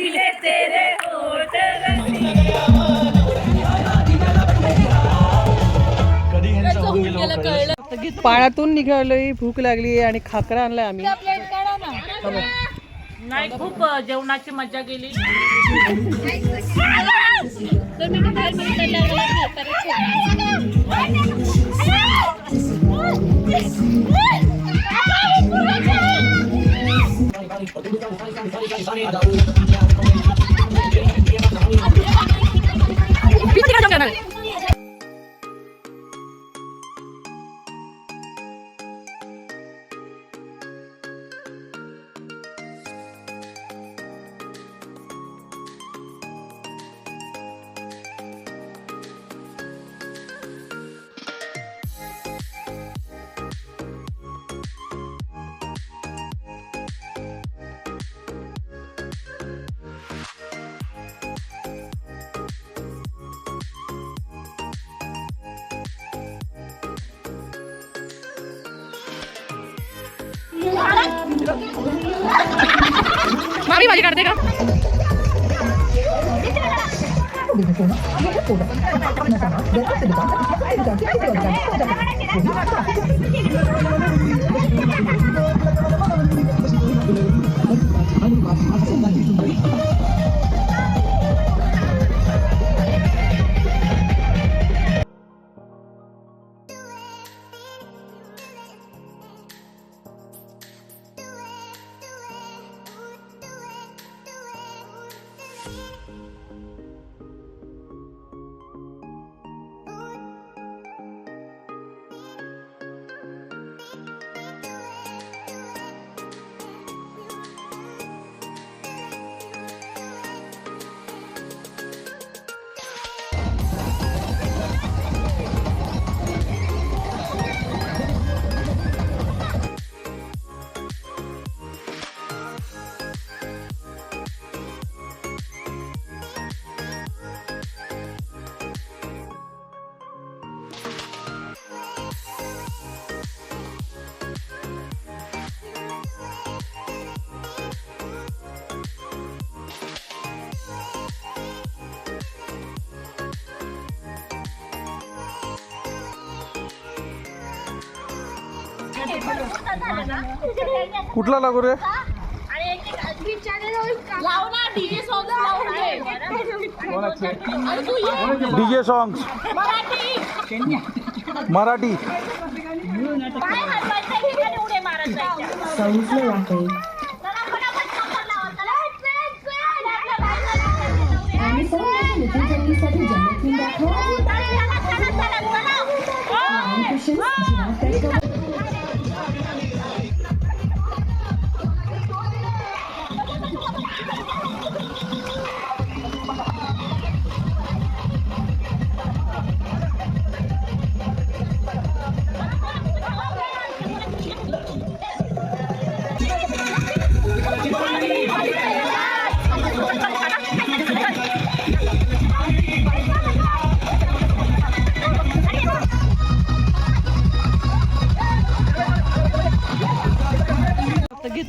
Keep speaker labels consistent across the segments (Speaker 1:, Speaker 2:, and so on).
Speaker 1: रसीले तेरे होठ
Speaker 2: पाण्यातून निघालोय, भूक लागली आणि खाकरा आणलाय आम्ही.
Speaker 1: नाही, खूप जेवणाची मजा गेली.
Speaker 2: मामी माझी काढते का?
Speaker 3: कुठला लागू रे? DJ songs Marathi.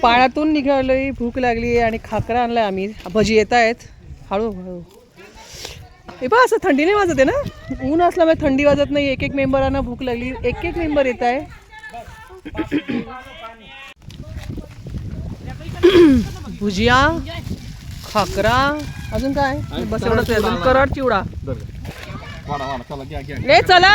Speaker 2: पाण्यातून निघालोय, भूक लागली आणि खाकरा आणलाय आम्ही. भजी येत आहेत हळूहळू. हे बा असं थंडी नाही वाजत आहे ना, ऊन असल्यामुळे थंडी वाजत नाही. एक एक मेंबरांना भूक लागली, एक एक मेंबर येत आहे. भुजिया, खाकरा, अजून काय बस एवढंच आहे. अजून कराड चिवडा. ले चला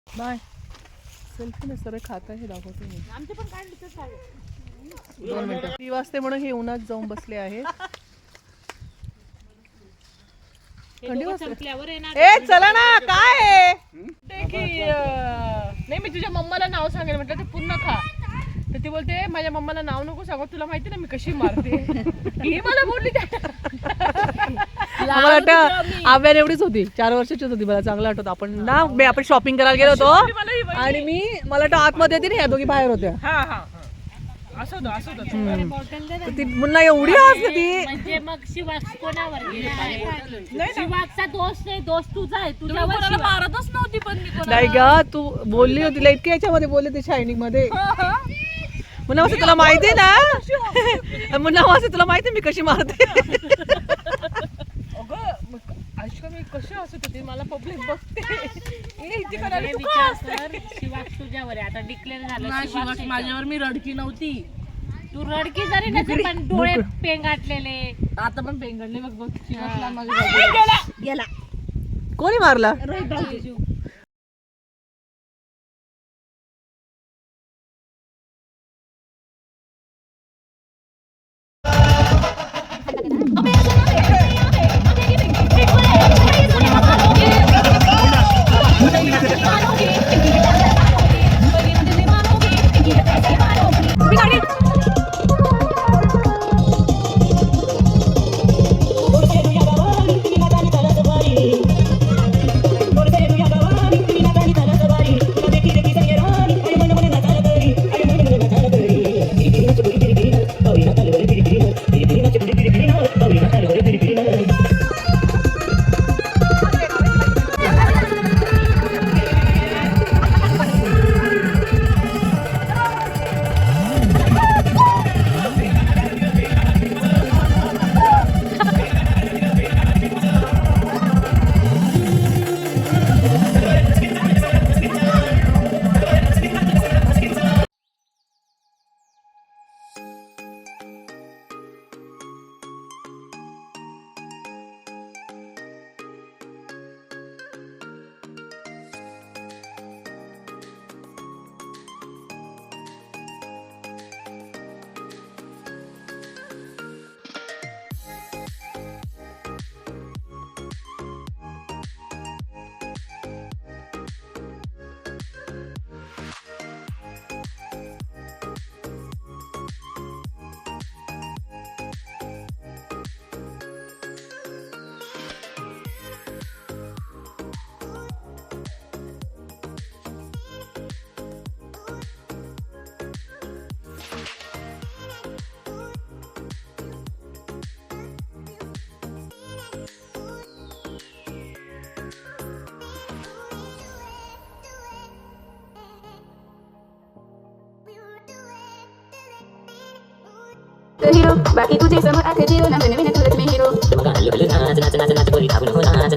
Speaker 2: बाय. सेल्फी नाही सर खात आहे दाखवते मी. 2 मिनिटं 3 वाजते म्हणून हे उन्हात जाऊन बसले आहेत. थंडी वाजते. ए चला ना, काय नाही मी तुझ्या मम्माला नाव सांगेल म्हटलं ते पूर्ण खा. तर ती बोलते माझ्या मम्माला नाव नको सांगू, तुला माहिती ना मी कशी मारते. ही मला बोलली. मला वाटतं आव्यान एवढीच होती, 4 वर्षाचीच होती. मला चांगलं आठवतं आपण शॉपिंग करायला गेलो होतो आणि मला वाटतं आतमध्ये होती ना, या दोघी बाहेर होत्या. ती मुन्ना एवढी हसते ती.
Speaker 1: म्हणजे मग शिवाक्स कोणावर गेला? शिवाक्सचा दोस्त आहे, दोस्त तुझा आहे. तुझ्यावर मारतच नव्हती पण मी.
Speaker 2: नाही ग, तू बोलली होती इतक्या याच्यामध्ये बोलले ते शायनिंग मध्ये. मुन्ना मावशी तुला माहिती ना मुन्ना मावशी तुला माहिती मी कशी मारते मी कशी असत होती मला पब्लिक बघते
Speaker 1: शिवाक तुझ्यावर आहे आता डिक्लेअर झालं. शिवाक माझ्यावर मी रडकी नव्हती. तू रडकी जरी नसेल पण डोळे पेंगाटलेले. आता पण पेंगाटले बघ बघ. गेला
Speaker 2: कोणी मारला
Speaker 4: hero बाकी तुझे समोर आखे जीव ना नवीन तुझं मी हिरो मग हल्लो हल्लो नाच नाच नाच नाच बोली धावून हो नाच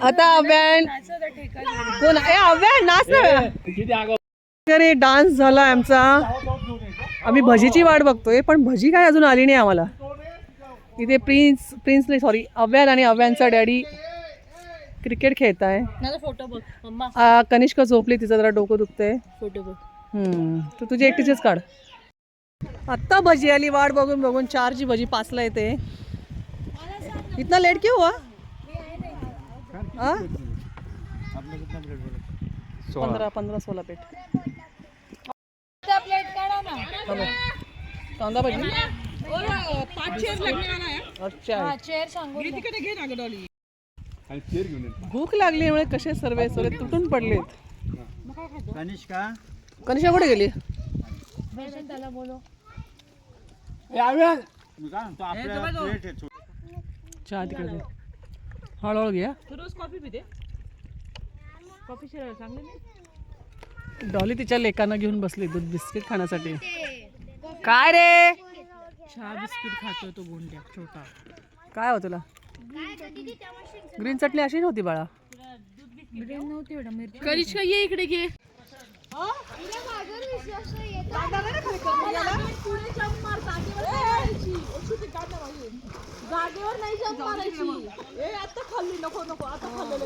Speaker 2: आता अव्यान कोण आहे अव्यान नाच ना अरे डान्स झाला आमचा आम्ही भजीची वाट बघतोय पण भजी काय अजून आली नाही आम्हाला इथे प्रिन्स नाही सॉरी अव्यान आणि अव्यानचा डॅडी क्रिकेट खेळत आहे
Speaker 1: फोटो बघ मम्मा
Speaker 2: कनिष्का झोपली तिचं जरा डोकं दुखतंय
Speaker 1: फोटो बघ
Speaker 2: तर तुझी एकटीचेच काढ आत्ता भजी आली वाट बघून बघून 4ची भजी 5ला येते इतना लेट क्यों हुआ 15-16 प्लेट कांदा भजी अच्छा भूक लागलीमुळे कसे सर्वे तुटून पडलेत
Speaker 5: कनिष्का
Speaker 2: कुठे गेली
Speaker 1: त्याला बोलो
Speaker 2: चहा तिकडे दे हळूहळू घ्या
Speaker 1: रोज कॉफी पिते कॉफी चांगली नाही
Speaker 2: डॉली तिच्या लेकांना घेऊन बसली दूध बिस्किट खाण्यासाठी काय रे
Speaker 1: चहा बिस्किट खातो तो गोंड्या छोटा
Speaker 2: काय हो तुला ग्रीन चटणी अशी नव्हती बाळा
Speaker 1: ग्रीन नव्हती एवढा मिरची करिश्का ये इकडे घे
Speaker 2: आता खाल्ली नको नको आता खाल्लेलं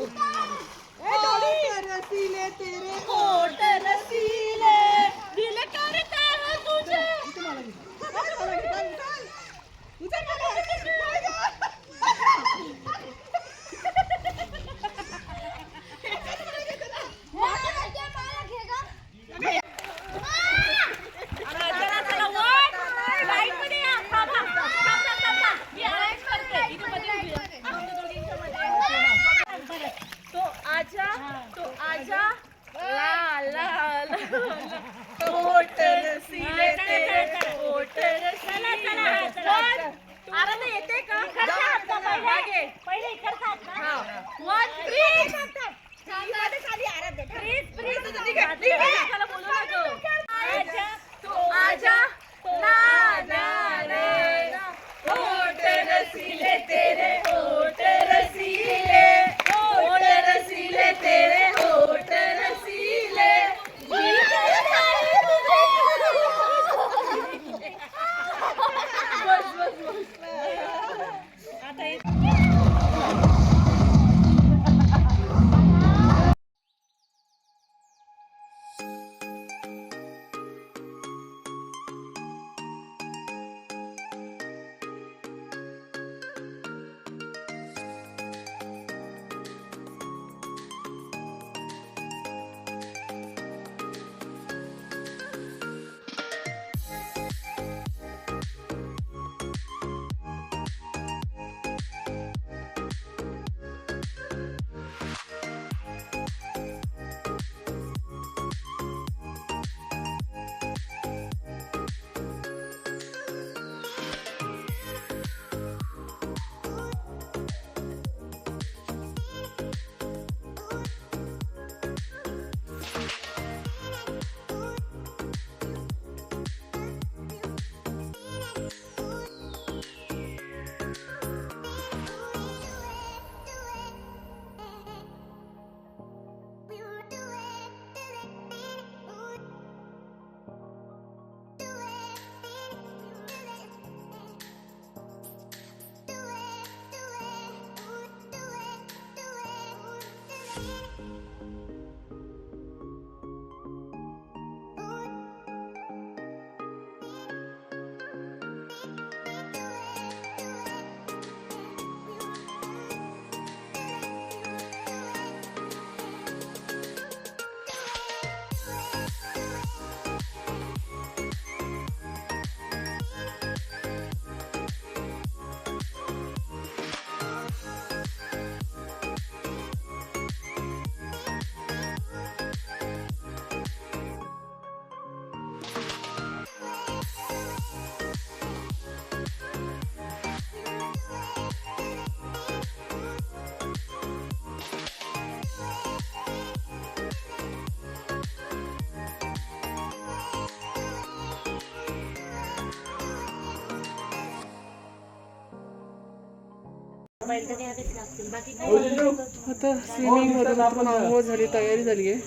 Speaker 2: आता स्विमिंग मधून आपण आंघोळ झाली, तयारी झाली आहे.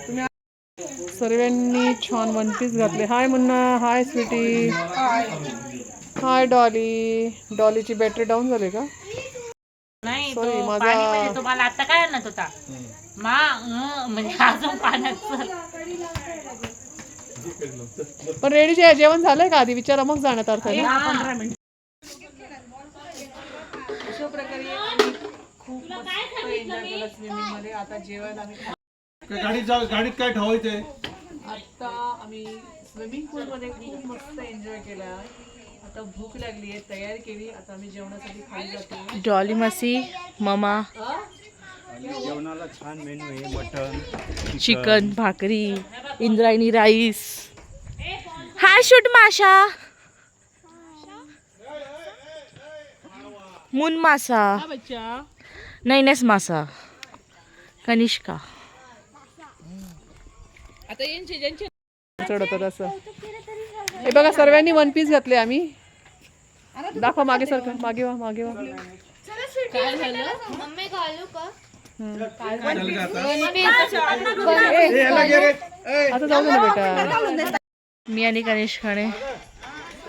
Speaker 2: तुम्ही सर्वांनी छान वन पीस घातले. हाय मुन्ना, हाय स्वीटी, हाय डॉली. डॉलीची बॅटरी डाऊन झाली का?
Speaker 1: नाही,
Speaker 2: सॉरी
Speaker 1: तो
Speaker 2: माझा
Speaker 1: पाणी म्हणजे तुम्हाला आता काय आणत होता म्हणजे अजून पाण्याचं.
Speaker 2: पण रेडी जेवण झालंय का आधी विचारा, मग जाण्यात अर्थ आहे ना.
Speaker 1: 15 मिनिट.
Speaker 2: अशा प्रकारे आम्ही खूप मस्त एन्जॉय केला स्विमिंग मध्ये. आता जेवण आम्ही
Speaker 3: गाडीत काय ठेवायचंय?
Speaker 2: आता आम्ही स्विमिंग पूल मध्ये खूप मस्त एन्जॉय केला. आता भूक लागली आहे, तयारी केली. आता आम्ही जेवणासाठी खाली जातो.
Speaker 1: डॉली मासी, ममा,
Speaker 3: जेवणाला छान मेनू आहे. मटन,
Speaker 1: चिकन, भाकरी, इंद्रायणी राईस. हाय शूट माशा, मून मासा, नैनेस मासा, कनिष्का.
Speaker 2: चढवतात असं. हे बघा सर्वांनी वन पीस घातले आम्ही. दाखवा मागे सारखं, मागे वा मागे वा. आता जाऊ दे ना बेटा.
Speaker 1: मी आणि कनिष्काने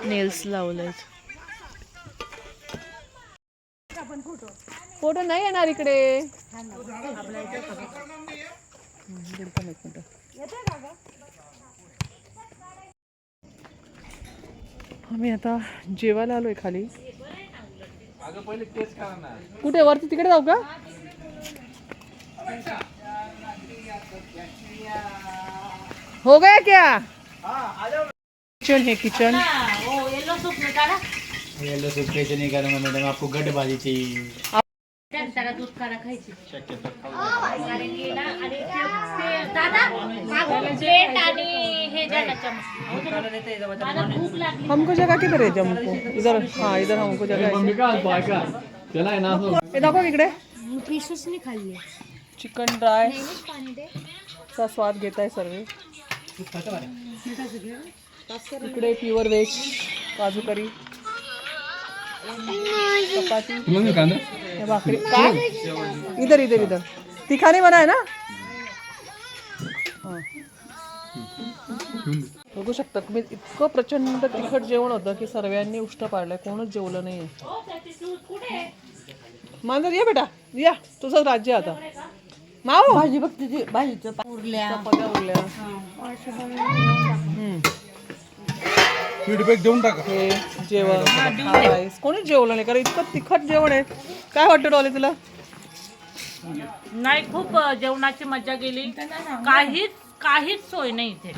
Speaker 1: नेल्स लावलेत.
Speaker 2: फोटो नाही येणार इकडे. आम्ही आता जेवायला आलोय खाली. कुठे वरती तिकडे जाऊ का? हो गया क्या? किचन है किचन.
Speaker 1: येलो सूप निकाला.
Speaker 3: येलो सूप कैसे नहीं करूँगा मैडम, आपको गड्ढ भाजी चाहिए.
Speaker 1: त्याला दूध काढा खायची.
Speaker 3: शक्यतो
Speaker 1: कारण की ना आणि ते दादा मागून प्लेट आणि हे द्या ना चमच. मला भूक लागली.
Speaker 2: हमको जगह किधर है जम्मू? इधर. हाँ इधर हमको जगह है. हे दाखव इकडे.
Speaker 1: पिशूच नाही खाल्ली.
Speaker 2: चिकन ड्राय चा स्वाद घेत आहे सर्व. इकडे प्युअर व्हेज काजू करी, चपाती, हे भाकरी. काय इधर इधर इधर तिखाने बना है ना. हां बघू शकता तुम्ही, इतकं प्रचंड तिखट जेवण होतं की सर्वांनी उष्ट पाडलंय. कोणच जेवलं नाही. मांजर ये बेटा या, तुझं राज्य आता. माऊ भाजी बघ तुझी. भाजीचं उरल्या उरल्या.
Speaker 3: फीडबॅक देऊन टाका.
Speaker 2: हे जेवण राईस कोणीच जेवलं नाही कारण इतकं तिखट जेवण आहे. काय वाटतं डॉले तुला?
Speaker 1: नाही, खूप जेवणाची मजा गेली. काहीच सोय नाही इथे.